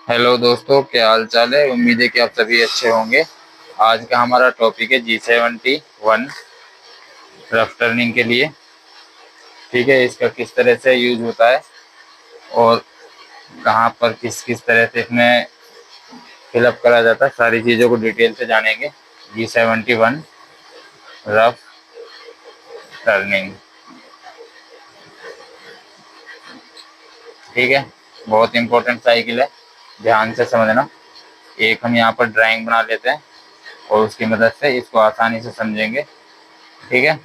Hello दोस्तों, क्या हाल चाल है। उम्मीद है कि आप सभी अच्छे होंगे। आज का हमारा टॉपिक है G71 रफ टर्निंग के लिए। ठीक है, इसका किस तरह से यूज होता है और कहाँ पर किस किस तरह से इसमें फिलअप करा जाता है, सारी चीज़ों को डिटेल से जानेंगे। G71 rough turning. ठीक है, बहुत इंपॉर्टेंट साइकिल है, ध्यान से समझना। एक हम यहाँ पर ड्राइंग बना लेते हैं और उसकी मदद से इसको आसानी से समझेंगे। ठीक है,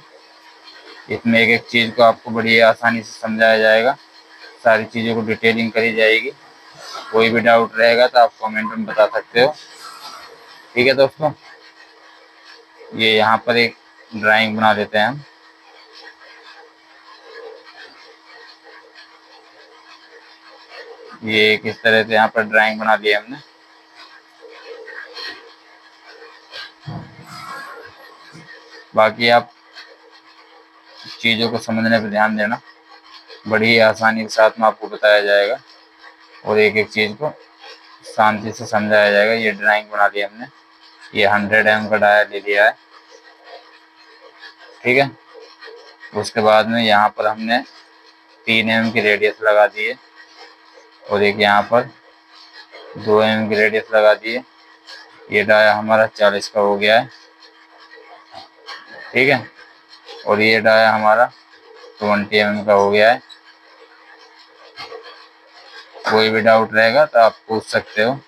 इसमें एक एक चीज़ को आपको बड़ी आसानी से समझाया जाएगा, सारी चीज़ों को डिटेलिंग करी जाएगी। कोई भी डाउट रहेगा तो आप कमेंट में बता सकते हो। ठीक है दोस्तों, ये यहाँ पर एक ड्राइंग बना देते हैं हम। ये किस तरह से यहाँ पर ड्राइंग बना ली हमने। बाकी आप चीज़ों को समझने पर ध्यान देना, बड़ी आसानी के साथ में आपको बताया जाएगा और एक एक चीज़ को शांति से समझाया जाएगा। ये ड्राइंग बना ली हमने, ये 100 mm का डाया ले लिया है। ठीक है, उसके बाद में यहाँ पर हमने 3 mm की रेडियस लगा दी है और एक यहाँ पर 2 mm की रेडियस लगा दी है। ये डाया हमारा 40 का हो गया है। ठीक है, और ये डाया हमारा 20 mm का हो गया है। कोई भी डाउट रहेगा तो आप पूछ सकते हो।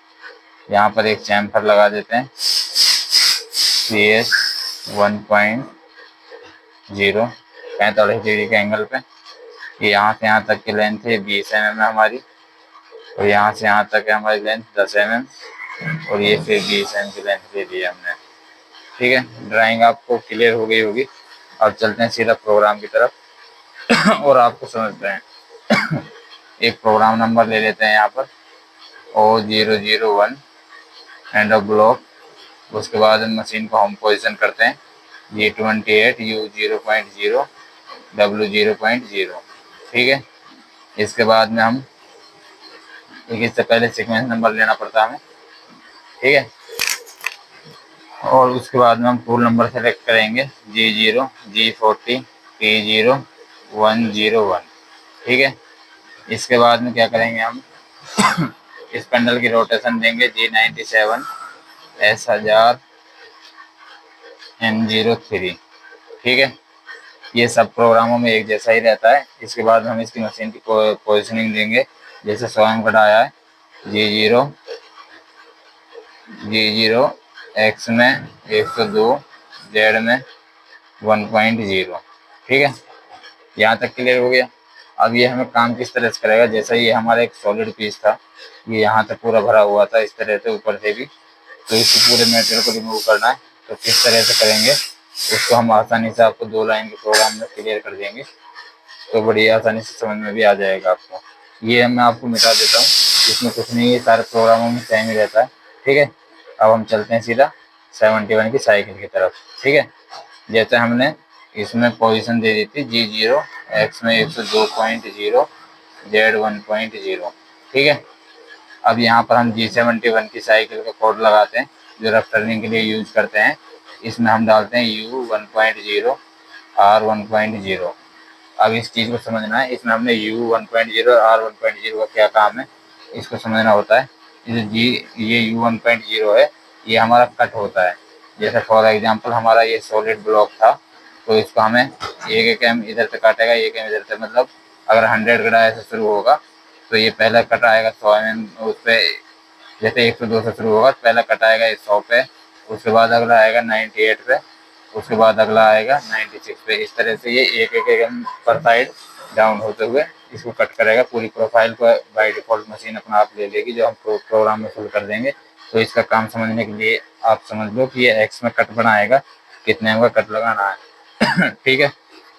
यहाँ पर एक चैम्फर लगा देते हैं CS 1.0 45 डिग्री के एंगल पे। ये यहाँ से यहाँ तक की लेंथ है 20 mm है हमारी, और यहाँ से यहाँ तक है हमारी लेंथ 10 mm, और ये फिर 20 mm की लेंथ ले ली है हमने। ठीक है, ड्राइंग आपको क्लियर हो गई होगी। अब चलते हैं सीधा प्रोग्राम की तरफ और आपको समझते हैं। एक प्रोग्राम नंबर ले लेते हैं यहाँ पर O001 एंड ऑफ ब्लॉक। उसके बाद मशीन को हम पोजीशन करते हैं G28 U0.0 W0.0। ठीक है, इसके बाद में हम इससे पहले सीक्वेंस नंबर लेना पड़ता है हमें। ठीक है, और उसके बाद में हम टूल नंबर सेलेक्ट करेंगे G0 G40 P0 101। ठीक है, इसके बाद में क्या करेंगे हम इस पेंडल की रोटेशन देंगे G97 S1000 N03। ठीक है, ये सब प्रोग्रामों में एक जैसा ही रहता है। इसके बाद हम इसकी मशीन की पोजिशनिंग देंगे, जैसे स्वयं का डाया है G0 X में 102 Z में 1.0। ठीक है, यहाँ तक क्लियर हो गया। अब ये हमें काम किस तरह से करेगा, जैसा ये हमारा एक सॉलिड पीस था, ये यहाँ तक पूरा भरा हुआ था इस तरह से ऊपर से भी, तो इसको पूरे मेटेरियल को रिमूव करना है। तो किस तरह से करेंगे उसको हम आसानी से आपको 2 लाइन के प्रोग्राम में क्लियर कर देंगे, तो बड़ी आसानी से समझ में भी आ जाएगा आपको। ये मैं आपको मिटा देता हूँ, इसमें कुछ नहीं, ये सारे प्रोग्रामों में सेम ही रहता है। ठीक है, अब हम चलते हैं सीधा 71 की साइकिल की तरफ। ठीक है, जैसे हमने इसमें पोजीशन दे दी थी G0 X में 102.0 Z 1.0। ठीक है, अब यहाँ पर हम G71 की साइकिल का कोड लगाते हैं जो रफ टर्निंग के लिए यूज करते हैं। इसमें हम डालते हैं U 1.0 R 1.0। अब इस चीज़ को समझना है, इसमें हमने U 1.0 R 1.0 का क्या काम है इसको समझना होता है। ये U 1.0 है, ये हमारा कट होता है। जैसे फॉर एग्जांपल हमारा ये सॉलिड ब्लॉक था, तो इसको हमें एक एम इधर से काटेगा, एक एम इधर से, मतलब अगर 100 गड़ा से शुरू होगा तो ये पहला कट आएगा 100 mm उस पे, जैसे 102 से शुरू होगा तो पहला कट आएगा 100 पे, उसके बाद अगला आएगा 98 पे, उसके बाद अगला आएगा 96 पे। इस तरह से ये एक एक एम पर साइड डाउन होते हुए इसको कट करेगा। पूरी प्रोफाइल को बाय डिफॉल्ट मशीन अपना आप ले लेगी, जो हम प्रोग्राम में फिल कर देंगे। तो इसका काम समझने के लिए आप समझ लो कि ये एक्स में कट बनाएगा, कितने एम का कट लगाना है। ठीक है,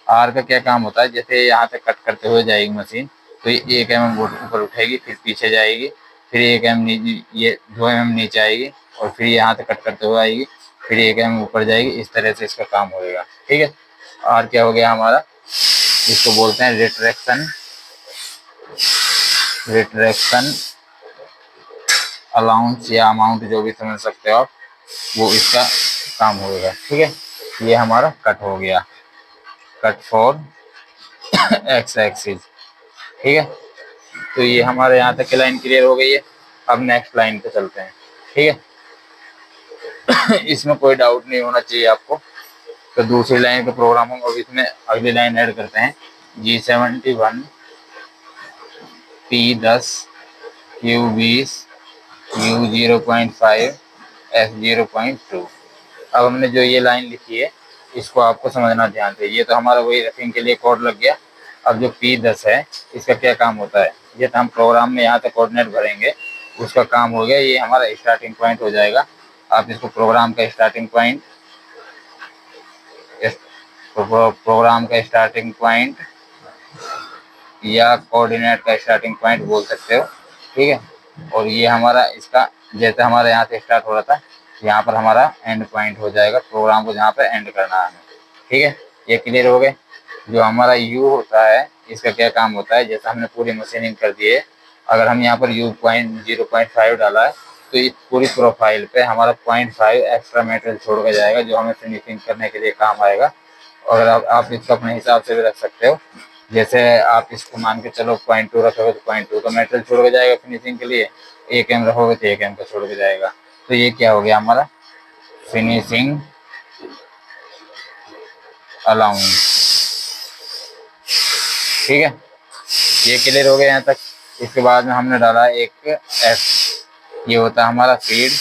आर का क्या काम होता है, जैसे यहाँ से कट करते हुए जाएगी मशीन, तो ये 1 mm ऊपर उठेगी, फिर पीछे जाएगी, फिर 1 mm नीचे, ये 2 mm नीचे आएगी, और फिर यहाँ से कट करते हुए आएगी, फिर 1 mm ऊपर जाएगी। इस तरह से इसका काम होएगा। ठीक है, आर क्या हो गया हमारा, इसको बोलते हैं रिट्रैक्शन अलाउंस या अमाउंट जो भी समझ सकते हो आप, वो इसका काम होगा। ठीक है, ये हमारा कट हो गया, कट फॉर एक्स एक्सिस। ठीक है, तो ये हमारे यहाँ तक की लाइन क्लियर हो गई है। अब नेक्स्ट लाइन पे चलते हैं। ठीक है इसमें कोई डाउट नहीं होना चाहिए आपको। तो दूसरी लाइन का प्रोग्राम हम अब इसमें अगली लाइन ऐड करते हैं। G71 P10 Q20 U0.5 F0.2। अब हमने जो ये लाइन लिखी है इसको आपको समझना ध्यान से। ये तो हमारा वही रफिंग के लिए कोड लग गया। अब जो P10 है इसका क्या काम होता है, ये तो हम प्रोग्राम में यहाँ तक कोऑर्डिनेट भरेंगे, उसका काम हो गया। ये हमारा स्टार्टिंग पॉइंट हो जाएगा। आप इसको प्रोग्राम का स्टार्टिंग पॉइंट, प्रोग्राम का स्टार्टिंग पॉइंट या कोऑर्डिनेट का स्टार्टिंग पॉइंट बोल सकते हो। ठीक है, और ये हमारा इसका जैसे हमारे यहाँ से स्टार्ट हो रहा था, यहाँ पर हमारा एंड पॉइंट हो जाएगा। प्रोग्राम को जहाँ पे एंड करना है हमें। ठीक है, ये क्लियर हो गए। जो हमारा यू होता है इसका क्या काम होता है, जैसे हमने पूरी मशीनिंग कर दी है, अगर हम यहाँ पर U.0.5 डाला है तो इस पूरी प्रोफाइल पे हमारा 0.5 एक्स्ट्रा मेटेरियल छोड़ के जाएगा, जो हमें फिनिशिंग करने के लिए काम आएगा। और आप इसको अपने हिसाब से भी रख सकते हो। जैसे आप इसको मान के चलो 0.2 रखोगे तो 0.2 का मेटेरियल छोड़ के जाएगा फिनिशिंग के लिए, 1 m रखोगे तो 1 m का छोड़ के जाएगा। तो ये क्या हो गया हमारा फिनिशिंग अलाउंस। ठीक है, ये क्लियर हो गया यहाँ तक। इसके बाद में हमने डाला एक एफ, ये होता है हमारा फीड।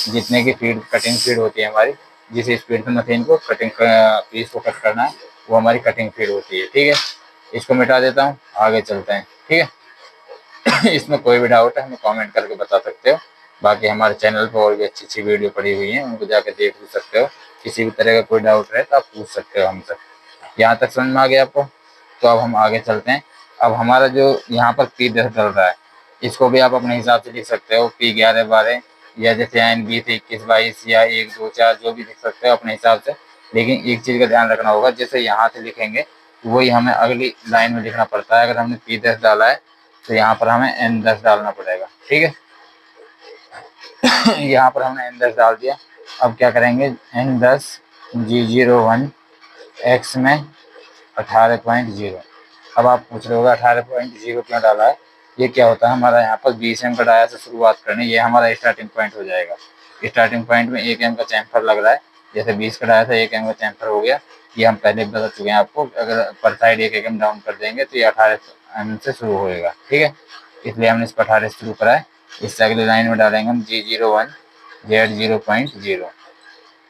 जितने की फीड कटिंग फीड होती है हमारी, जिस स्पीड से मशीन को कटिंग पीस को कट करना है, वो हमारी कटिंग फीड होती है। ठीक है, इसको मिटा देता हूँ, आगे चलते हैं। ठीक है इसमें कोई भी डाउट है हमें कमेंट करके बता सकते हो। बाकी हमारे चैनल पर और भी अच्छी अच्छी वीडियो पड़ी हुई है, उनको जाकर देख भी सकते हो। किसी भी तरह का कोई डाउट रहे तो आप पूछ सकते हो हमसे। यहाँ तक समझ में आ गया आपको? तो अब हम आगे चलते हैं। अब हमारा जो यहाँ पर P10 चल रहा है, इसको भी आप अपने हिसाब से लिख सकते हो, P11 12 या जैसे NB 21 22 या 1 2 4 जो भी लिख सकते हो अपने हिसाब से। लेकिन एक चीज़ का ध्यान रखना होगा, जैसे यहाँ से लिखेंगे वही हमें अगली लाइन में लिखना पड़ता है। अगर हमने P10 डाला है तो यहाँ पर हमें N10 डालना पड़ेगा। ठीक है यहाँ पर हमने N10 डाल दिया। अब क्या करेंगे, N10 G01 X में 18.0। अब आप पूछ रहे होगा 18.0 क्यों डाला है। ये क्या होता है, हमारा यहाँ पर 20 m का डाया से शुरुआत करनी, ये हमारा स्टार्टिंग पॉइंट हो जाएगा। स्टार्टिंग पॉइंट में 1 m का चैम्फर लग रहा है। जैसे 20 का डाया था 1 m का चैम्फर हो गया। ये हम पहले बता चुके हैं आपको। अगर पर साइड 1 m डाउन कर देंगे तो ये 18 m से शुरू होएगा। ठीक है, इसलिए हमने इसको 18 से शुरू करा है। इससे अगली लाइन में डालेंगे हम G01 Z0.0,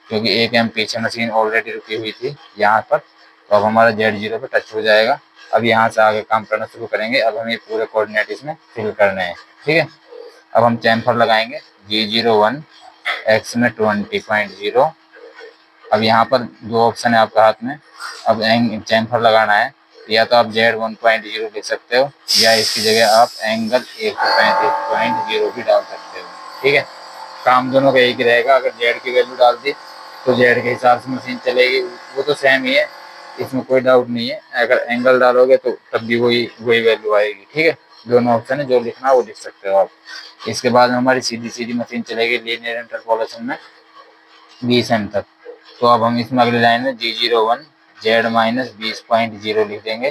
क्योंकि 1 m पीछे मशीन ऑलरेडी रुकी हुई थी यहाँ पर। तो अब हमारा Z0 पे टच हो जाएगा। अब यहाँ से आगे काम करना शुरू करेंगे। अब हमें पूरे कोऑर्डिनेट इसमें फिल करने हैं। ठीक है, अब हम चैम्फर लगाएंगे G01 X में 20.0। अब यहाँ पर दो ऑप्शन है आपके हाथ में। अब चैम्फर लगाना है, या तो आप Z1.0 लिख सकते हो, या इसकी जगह आप एंगल 135.0 भी डाल सकते हो। ठीक है, काम दोनों का एक ही रहेगा। अगर जेड की वैल्यू डाल दी तो जेड के हिसाब से मशीन चलेगी, वो तो सेम ही है, इसमें कोई डाउट नहीं है। अगर एंगल डालोगे तो तब भी वही वैल्यू आएगी। ठीक है, दोनों ऑप्शन है, जो लिखना वो लिख सकते हो आप। इसके बाद में हमारी सीधी सीधी मशीन चलेगी लीनियर इंटरपोलेशन में 20 m तक। तो अब हम इसमें अगली लाइन में G01 Z-20.0 लिख देंगे।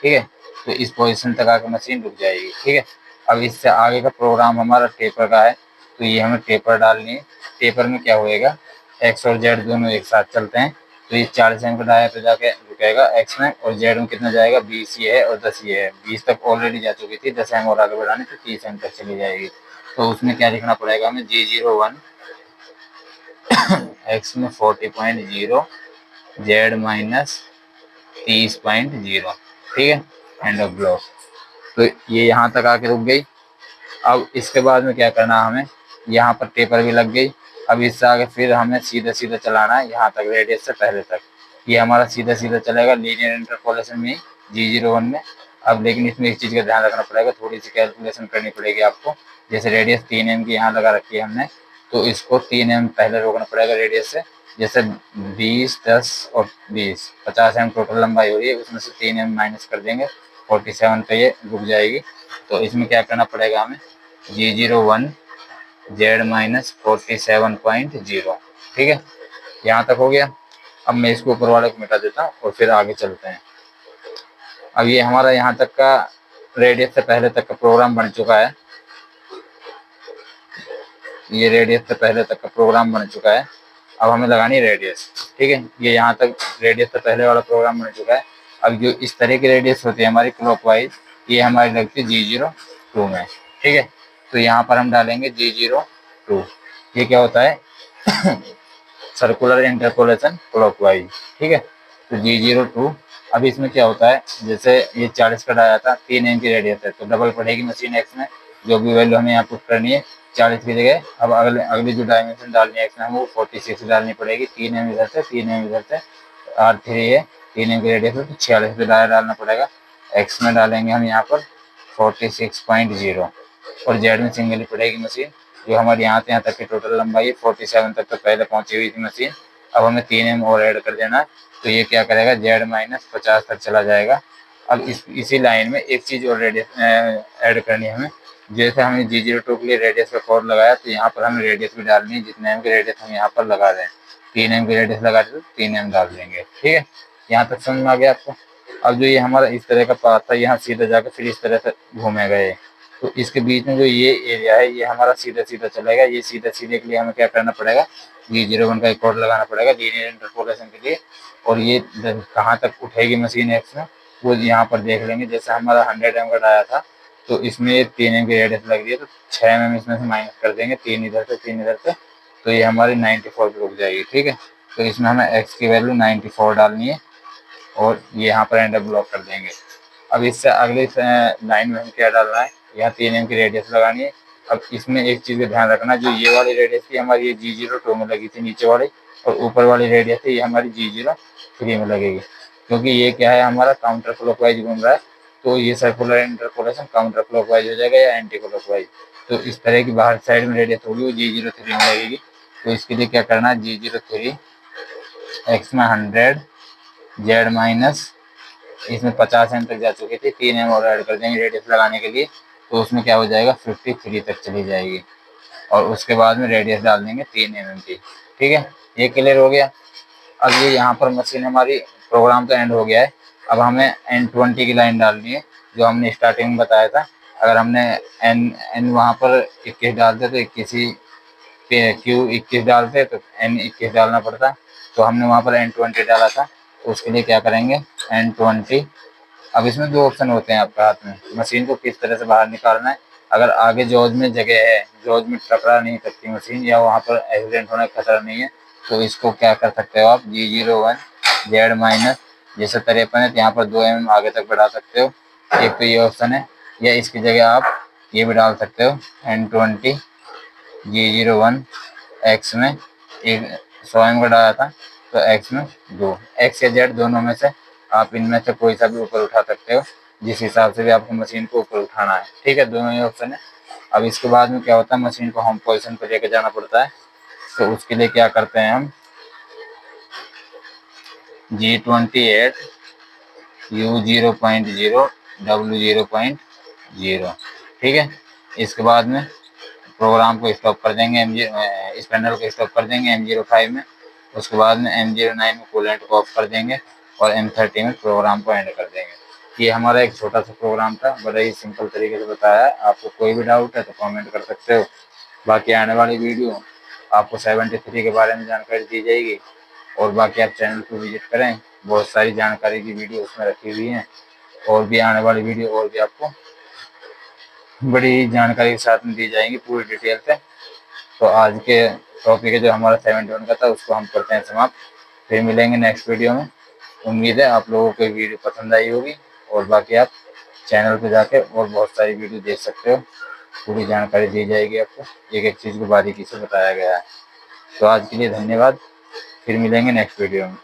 ठीक है, तो इस पोजीशन तक आकर मशीन रुक जाएगी। ठीक है, अब इससे आगे का प्रोग्राम हमारा टेपर का है, तो ये हमें टेपर डालनी है। टेपर में क्या होएगा, एक्स और जेड दोनों एक साथ चलते हैं, तो ये 40 m का डाया पे जाके रुकेगा एक्स में, और जेड में कितना जाएगा 20 ये है और 10 ये है। 20 तक ऑलरेडी जा चुकी थी, 10 m और आगे बढ़ाने तो 30 m तक चली जाएगी। तो उसमें क्या लिखना पड़ेगा हमें, G01 एक्स में 40.0 जेड माइनस 30.0। ठीक है, एंड ऑफ ब्लॉक। तो ये यहाँ तक आके रुक गई। अब इसके बाद में क्या करना हमें, यहाँ पर टेपर भी लग गई। अब इससे आगे फिर हमें सीधा सीधा चलाना है यहाँ तक, रेडियस से पहले तक। ये हमारा सीधा सीधा चलेगा लीनियर इंटरपोलेशन में G01 में। अब लेकिन इसमें एक चीज़ का ध्यान रखना पड़ेगा, थोड़ी सी कैलकुलेशन करनी पड़ेगी आपको। जैसे रेडियस 3 m की यहाँ लगा रखी है हमने, तो इसको 3 m पहले रोकना पड़ेगा रेडियस से। जैसे 20 10 और 20 50 m टोटल लंबाई हो रही है, उसमें से 3 m माइनस कर देंगे, 47 पे ये रुक जाएगी। तो इसमें क्या करना पड़ेगा हमें, G01 जेड माइनस 47.0। ठीक है, यहाँ तक हो गया। अब मैं इसको ऊपर वाले को मिटा देता हूँ और फिर आगे चलते हैं। अब ये हमारा यहाँ तक का रेडियस से पहले तक का प्रोग्राम बन चुका है। ये रेडियस से पहले तक का प्रोग्राम बन चुका है। अब हमें लगानी रेडियस। ठीक है, ये यहाँ तक रेडियस से पहले वाला प्रोग्राम बन चुका है। अब जो इस तरह की रेडियस होती है हमारी क्लॉकवाइज, ये हमारी लगती है G02 में। ठीक है, तो यहाँ पर हम डालेंगे G02। ये क्या होता है सर्कुलर इंटरपोलेशन क्लॉकवाइज। ठीक है, तो G02। अब इसमें क्या होता है, जैसे ये 40 का डाया था, 3 एम की रेडियस है, तो डबल पड़ेगी मशीन एक्स में। जो भी वैल्यू हमें यहाँ पुट करनी है 40 की जगह, अब अगली जो डायमेंशन डालनी है एक्स में हमें वो 46 डालनी पड़ेगी। 3 एम इधर से, 3 एम इधर से, R3 है 3 एम की रेडियस है, तो 46 पे डालना पड़ेगा। एक्स में डालेंगे हम यहाँ पर 46.0 और जेड में सिंगल ही पड़ेगी मशीन। जो हमारे यहाँ से यहाँ तक की टोटल लंबाई है 47 तक तो पहले पहुंची हुई थी मशीन। अब हमें 3 एम और ऐड कर देना है, तो ये क्या करेगा, जेड माइनस 50 तक चला जाएगा। अब इसी लाइन में एक चीज़ और रेडियस ऐड करनी है हमें। जैसे हमने G02 के लिए रेडियस का कोड लगाया, तो यहाँ पर हमें रेडियस भी डालनी है। जितने एम की रेडियस हम यहाँ पर लगा रहे हैं, 3 एम की रेडियस लगा रहे तो 3 एम डाल देंगे। ठीक है, यहाँ तक समझ में आ गया आपको। अब जो ये हमारा इस तरह का पाथ था, यहाँ सीधा जाकर फिर इस तरह से घूमेगा ये, तो इसके बीच में जो ये एरिया है ये हमारा सीधा सीधा चलेगा। ये सीधा सीधे के लिए हमें क्या करना पड़ेगा, G01 का एक कोड लगाना पड़ेगा लीनियर इंटरपोलेशन के लिए। और ये कहाँ तक उठेगी मशीन एक्स में वो यहाँ पर देख लेंगे। जैसे हमारा 100 एम का डाया था, तो इसमें 3 एम की रेडियस लग रही है, तो 6 एम इसमें से माइनस कर देंगे, 3 इधर से 3 इधर से, तो ये हमारी 94 पे रुक जाएगी। ठीक है, तो इसमें हमें एक्स की वैल्यू 94 डालनी है और ये यहाँ पर एंटर ब्लॉक कर देंगे। अब इससे अगले लाइन में हम क्या डालना है, यहाँ 3 एम की रेडियस लगानी है। अब इसमें एक चीज़ का ध्यान रखना, जो ये वाली रेडियस थी हमारी ये G02 में लगी थी नीचे वाली, और ऊपर वाली रेडियस थी ये हमारी G03 में लगेगी। क्योंकि ये क्या है, हमारा काउंटर क्लॉकवाइज घूम रहा है, तो ये सर्कुलर इंटरपोलेशन काउंटर क्लॉकवाइज हो जाएगा या एंटी क्लॉकवाइज। तो इस तरह की बाहर साइड में रेडियस होगी वो G03 में लगेगी। तो इसके लिए क्या करना है, G03 एक्स में 100, जेड माइनस इसमें 50 एम तक जा चुकी थी, 3 एम और ऐड कर देंगे रेडियस लगाने के लिए, तो उसमें क्या हो जाएगा 53 तक चली जाएगी। और उसके बाद में रेडियस डाल देंगे 3 एम की। ठीक है, ये क्लियर हो गया। अब ये यहाँ पर मशीन हमारी प्रोग्राम तो एंड हो गया है। अब हमें N20 की लाइन डालनी है, जो हमने स्टार्टिंग में बताया था। अगर हमने एन वहाँ पर 21 डालते तो 21 ही, Q 21 डालते तो N 21 डालना पड़ता, तो हमने वहाँ पर N20 डाला था। तो उसके लिए क्या करेंगे, N20। अब इसमें 2 ऑप्शन होते हैं आपके हाथ में, मशीन को किस तरह से बाहर निकालना है। अगर आगे जॉज में जगह है, जॉज में टकरा नहीं सकती मशीन, या वहाँ पर एक्सीडेंट होने का खतरा नहीं है, तो इसको क्या कर सकते हो आप, G01 जेड माइनस, जैसे 53 है तो यहाँ पर 2 mm आगे तक बढ़ा सकते हो। एक तो ये ऑप्शन है, या इसकी जगह आप ये भी डाल सकते हो N20 G01 एक्स में, एक 100 mm का डाला था तो एक्स में 2, एक्स या जेड दोनों में से आप इनमें से कोई सा भी ऊपर उठा सकते हो, जिस हिसाब से भी आपको मशीन को ऊपर उठाना है। ठीक है, दोनों ही ऑप्शन है। अब इसके बाद में क्या होता है, मशीन को होम पोजीशन पर लेके जाना पड़ता है। तो उसके लिए क्या करते हैं हम, G28 U0.0 W0.0। ठीक है, इसके बाद में प्रोग्राम को स्टॉप कर देंगे, इस पैनल को स्टॉप कर देंगे M05 में। उसके बाद में M09 में कूलेंट को ऑफ कर देंगे और M30 में प्रोग्राम को एंड कर देंगे। ये हमारा एक छोटा सा प्रोग्राम था, बड़ा ही सिंपल तरीके से बताया है। आपको कोई भी डाउट है तो कमेंट कर सकते हो। बाकी आने वाली वीडियो आपको 73 के बारे में जानकारी दी जाएगी। और बाकी आप चैनल को विजिट करें, बहुत सारी जानकारी की वीडियो उसमें रखी हुई है। और भी आने वाली वीडियो और भी आपको बड़ी जानकारी के साथ में दी जाएंगी पूरी डिटेल से। तो आज के टॉपिक है जो हमारा 71 का था, उसको हम करते हैं समाप्त। फिर मिलेंगे नेक्स्ट वीडियो में। उम्मीद है आप लोगों को वीडियो पसंद आई होगी। और बाकी आप चैनल पे जाके और बहुत सारी वीडियो देख सकते हो, पूरी जानकारी दी जाएगी आपको, एक एक चीज़ को बारीकी से बताया गया है। तो आज के लिए धन्यवाद, फिर मिलेंगे नेक्स्ट वीडियो में।